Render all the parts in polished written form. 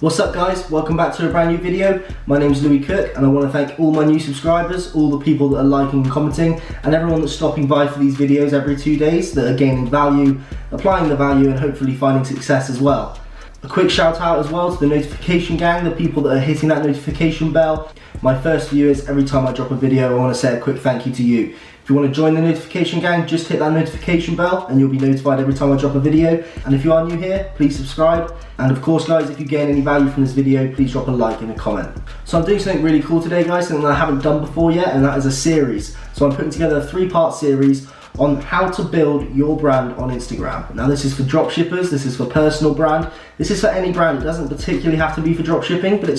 What's up guys, welcome back to a brand new video. My name's Louis Cook and I want to thank all my new subscribers, all the people that are liking and commenting, and everyone that's stopping by for these videos every 2 days that are gaining value, applying the value and hopefully finding success as well. A quick shout out as well to the notification gang, the people that are hitting that notification bell. My first viewers, every time I drop a video I want to say a quick thank you to you. If you want to join the notification gang, just hit that notification bell and you'll be notified every time I drop a video. And if you are new here, please subscribe. And of course guys, if you gain any value from this video, please drop a like and a comment. So I'm doing something really cool today guys, something that I haven't done before yet, and that is a series. So I'm putting together a 3-part series on how to build your brand on Instagram. Now this is for dropshippers, this is for personal brand, this is for any brand. It doesn't particularly have to be for dropshipping, but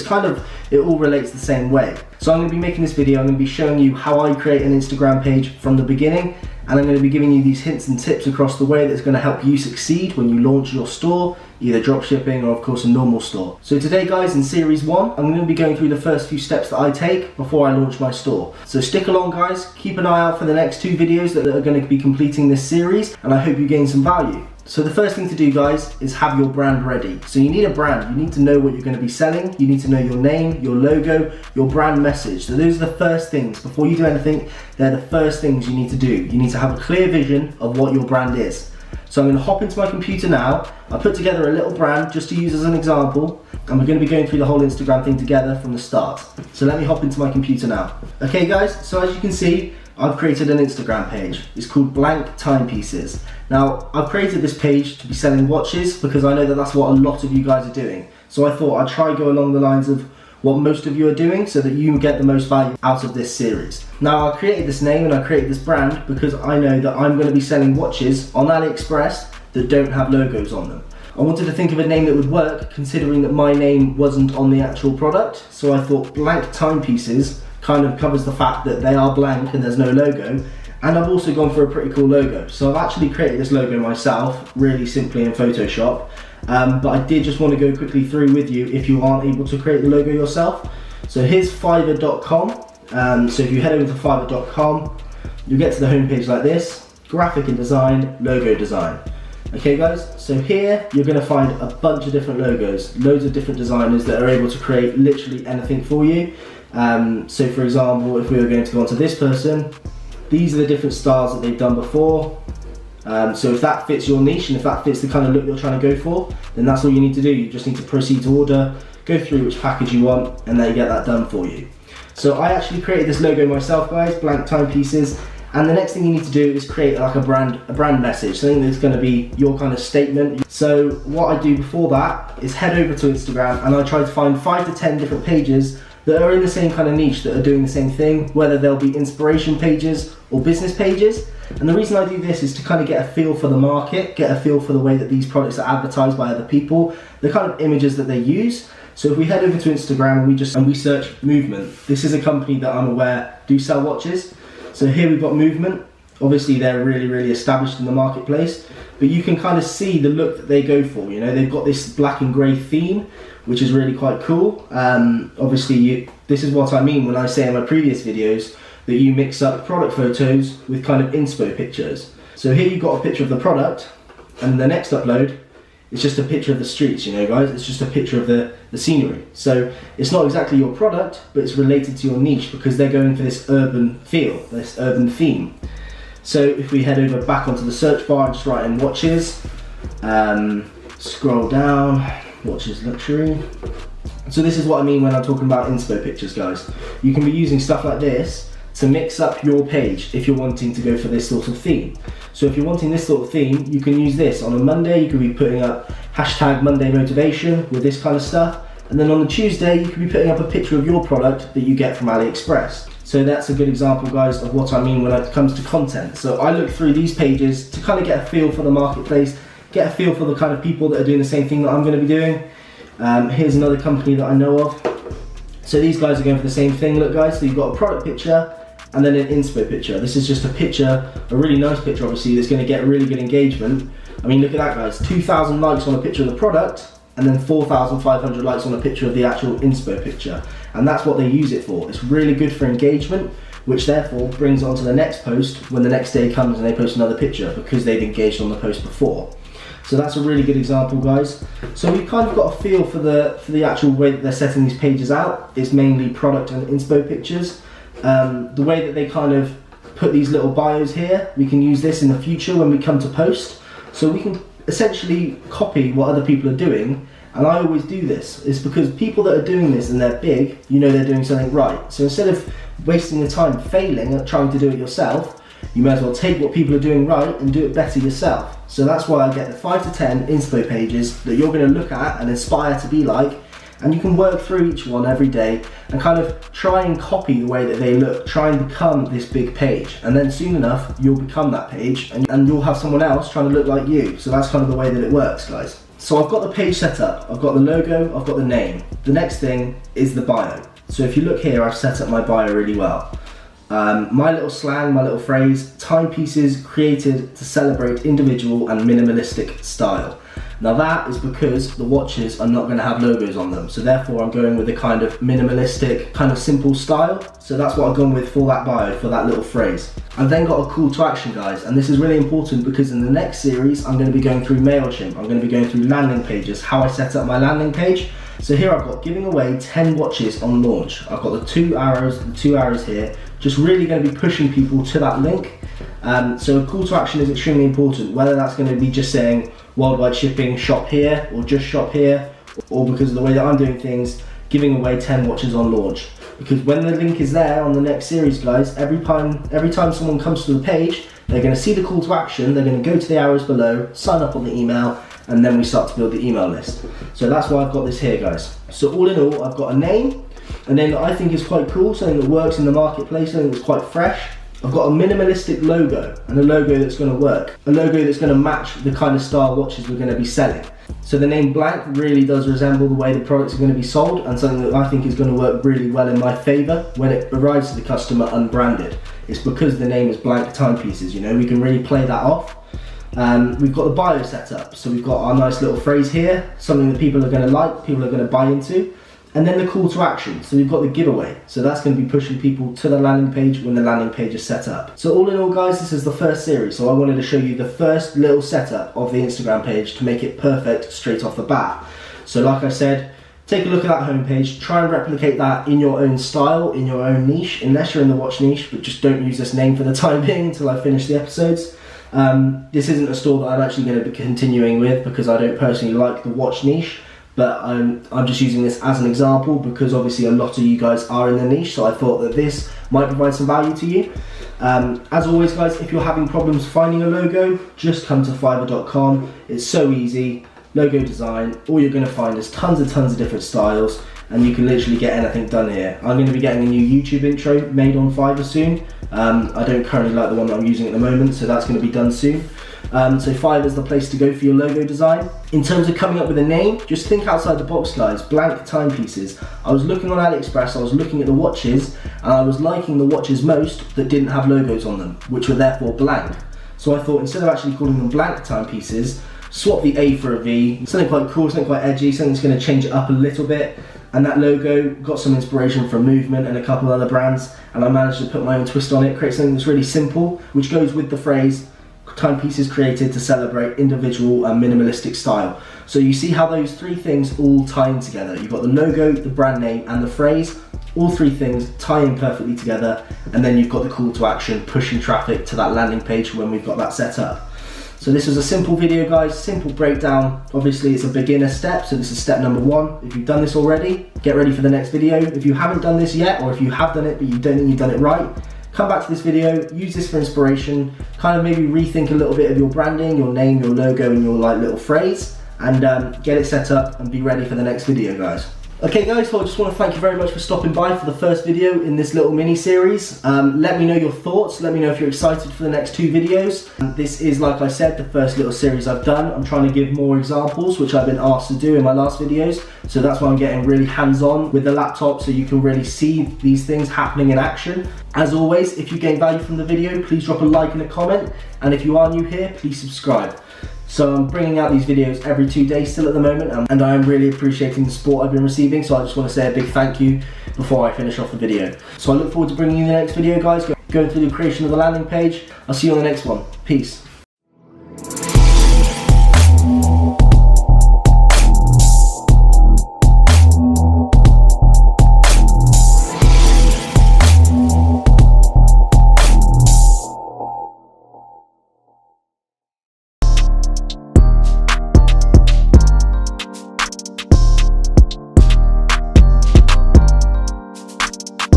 it all relates the same way. So I'm going to be making this video, I'm going to be showing you how I create an Instagram page from the beginning, and I'm going to be giving you these hints and tips across the way that's going to help you succeed when you launch your store, either dropshipping or of course a normal store. So today guys, in series 1, I'm going to be going through the first few steps that I take before I launch my store. So stick along guys, keep an eye out for the next 2 videos that are going to be completing this series, and I hope you gain some value. So the first thing to do guys is have your brand ready. So you need a brand, you need to know what you're going to be selling, you need to know your name, your logo, your brand message. So those are the first things. Before you do anything, they're the first things you need to do. You need to have a clear vision of what your brand is. So I'm going to hop into my computer now. I put together a little brand just to use as an example, and we're going to be going through the whole Instagram thing together from the start. So let me hop into my computer now. Okay guys, so as you can see, I've created an Instagram page. It's called Blank Timepieces. Now, I've created this page to be selling watches because I know that that's what a lot of you guys are doing. So I thought I'd try go along the lines of what most of you are doing so that you get the most value out of this series. Now, I created this name and I created this brand because I know that I'm going to be selling watches on AliExpress that don't have logos on them. I wanted to think of a name that would work considering that my name wasn't on the actual product. So I thought Blank Timepieces kind of covers the fact that they are blank and there's no logo, and I've also gone for a pretty cool logo. So I've actually created this logo myself, really simply in Photoshop, but I did just want to go quickly through with you if you aren't able to create the logo yourself. So here's Fiverr.com, so if you head over to Fiverr.com, you'll get to the homepage like this, graphic and design, logo design. Okay guys, so here you're going to find a bunch of different logos, loads of different designers that are able to create literally anything for you. So for example, if we were going to go onto this person, these are the different styles that they've done before. So if that fits your niche and if that fits the kind of look you're trying to go for, then that's all you need to do. You just need to proceed to order, go through which package you want, and they get that done for you. So I actually created this logo myself guys, Blank Timepieces, and the next thing you need to do is create like a brand message, something that's going to be your kind of statement. So what I do before that is head over to Instagram and I try to find 5 to 10 different pages that are in the same kind of niche, that are doing the same thing, whether they'll be inspiration pages or business pages. And the reason I do this is to kind of get a feel for the market, get a feel for the way that these products are advertised by other people, the kind of images that they use. So if we head over to Instagram and we search Movement, this is a company that I'm aware do sell watches. So here we've got Movement. Obviously they're really established in the marketplace, but you can kind of see the look that they go for. You know, they've got this black and grey theme, which is really quite cool. Obviously this is what I mean when I say in my previous videos that you mix up product photos with kind of inspo pictures. So here you've got a picture of the product, and the next upload is just a picture of the streets, you know guys, it's just a picture of the scenery. So it's not exactly your product, but it's related to your niche because they're going for this urban feel, this urban theme. So if we head over back onto the search bar and just write in watches, scroll down, watches luxury. So this is what I mean when I'm talking about inspo pictures guys. You can be using stuff like this to mix up your page if you're wanting to go for this sort of theme. So if you're wanting this sort of theme, you can use this. On a Monday, you could be putting up hashtag Monday motivation with this kind of stuff. And then on the Tuesday, you could be putting up a picture of your product that you get from AliExpress. So that's a good example, guys, of what I mean when it comes to content. So I look through these pages to kind of get a feel for the marketplace, get a feel for the kind of people that are doing the same thing that I'm going to be doing. Here's another company that I know of. So these guys are going for the same thing. Look guys, so you've got a product picture and then an inspo picture. This is just a picture, a really nice picture obviously, that's going to get really good engagement. I mean, look at that guys, 2,000 likes on a picture of the product and then 4,500 likes on a picture of the actual inspo picture. And that's what they use it for. It's really good for engagement, which therefore brings it on to the next post when the next day comes and they post another picture because they've engaged on the post before. So that's a really good example, guys. So we've kind of got a feel for the actual way that they're setting these pages out. It's mainly product and inspo pictures. The way that they kind of put these little bios here, we can use this in the future when we come to post. So we can essentially copy what other people are doing, and I always do this. It's because people that are doing this and they're big, you know they're doing something right. So instead of wasting the time failing at trying to do it yourself, you may as well take what people are doing right and do it better yourself. So that's why I get the 5 to 10 inspo pages that you're going to look at and aspire to be like, and you can work through each one every day and kind of try and copy the way that they look, try and become this big page, and then soon enough you'll become that page and you'll have someone else trying to look like you. So that's kind of the way that it works, guys. So I've got the page set up, I've got the logo, I've got the name. The next thing is the bio. So if you look here, I've set up my bio really well. My little slang, my little phrase, timepieces created to celebrate individual and minimalistic style. Now that is because the watches are not going to have logos on them, so therefore I'm going with a kind of minimalistic, kind of simple style. So that's what I've gone with for that bio, for that little phrase. I've then got a call to action, guys, and this is really important because in the next series I'm going to be going through MailChimp, I'm going to be going through landing pages, how I set up my landing page. So here I've got giving away 10 watches on launch. I've got the two arrows here, just really going to be pushing people to that link. So a call to action is extremely important, whether that's going to be just saying worldwide shipping, shop here, or just shop here, or because of the way that I'm doing things, giving away 10 watches on launch. Because when the link is there on the next series, guys, every time someone comes to the page, they're going to see the call to action, they're going to go to the arrows below, sign up on the email, and then we start to build the email list. So that's why I've got this here, guys. So all in all, I've got a name that I think is quite cool, something that works in the marketplace, something that's quite fresh. I've got a minimalistic logo, and a logo that's going to work. A logo that's going to match the kind of style watches we're going to be selling. So the name Blank really does resemble the way the products are going to be sold, and something that I think is going to work really well in my favour when it arrives to the customer unbranded. It's because the name is Blank Timepieces, you know, we can really play that off. We've got the bio set up, so we've got our nice little phrase here, something that people are going to like, people are going to buy into. And then the call to action, so we've got the giveaway, so that's going to be pushing people to the landing page when the landing page is set up. So all in all, guys, this is the first series, so I wanted to show you the first little setup of the Instagram page to make it perfect straight off the bat. So like I said, take a look at that homepage, try and replicate that in your own style, in your own niche, unless you're in the watch niche, but just don't use this name for the time being until I finish the episodes. This isn't a store that I'm actually going to be continuing with because I don't personally like the watch niche. But I'm just using this as an example because obviously a lot of you guys are in the niche, so I thought that this might provide some value to you. As always, guys, if you're having problems finding a logo, just come to fiverr.com. It's so easy. Logo design, all you're going to find is tons of different styles, and you can literally get anything done here. I'm going to be getting a new YouTube intro made on Fiverr soon. I don't currently like the one that I'm using at the moment, so that's going to be done soon. So Fiverr is the place to go for your logo design. In terms of coming up with a name, just think outside the box, guys. Blank Timepieces. I was looking on AliExpress, I was looking at the watches, and I was liking the watches most that didn't have logos on them, which were therefore blank. So I thought instead of actually calling them Blank Timepieces, swap the A for a V, something quite cool, something quite edgy, something that's going to change it up a little bit. And that logo got some inspiration from Movement and a couple other brands, and I managed to put my own twist on it, create something that's really simple, which goes with the phrase timepieces created to celebrate individual and minimalistic style. So you see how those three things all tie in together. You've got the logo, the brand name, and the phrase. All three things tie in perfectly together, and then you've got the call to action, pushing traffic to that landing page when we've got that set up. So this was a simple video, guys, simple breakdown. Obviously it's a beginner step, so this is step number 1. If you've done this already, get ready for the next video. If you haven't done this yet, or if you have done it but you don't think you've done it right, come back to this video, use this for inspiration, kind of maybe rethink a little bit of your branding, your name, your logo, and your little phrase, and get it set up and be ready for the next video, guys. Okay guys, so I just want to thank you very much for stopping by for the first video in this little mini series. Let me know your thoughts, let me know if you're excited for the next 2 videos. This is, like I said, the first little series I've done. I'm trying to give more examples, which I've been asked to do in my last videos. So that's why I'm getting really hands-on with the laptop so you can really see these things happening in action. As always, if you gain value from the video, please drop a like and a comment. And if you are new here, please subscribe. So I'm bringing out these videos every 2 days still at the moment, and I am really appreciating the support I've been receiving, so I just want to say a big thank you before I finish off the video. So I look forward to bringing you the next video, guys, going through the creation of the landing page. I'll see you on the next one. Peace.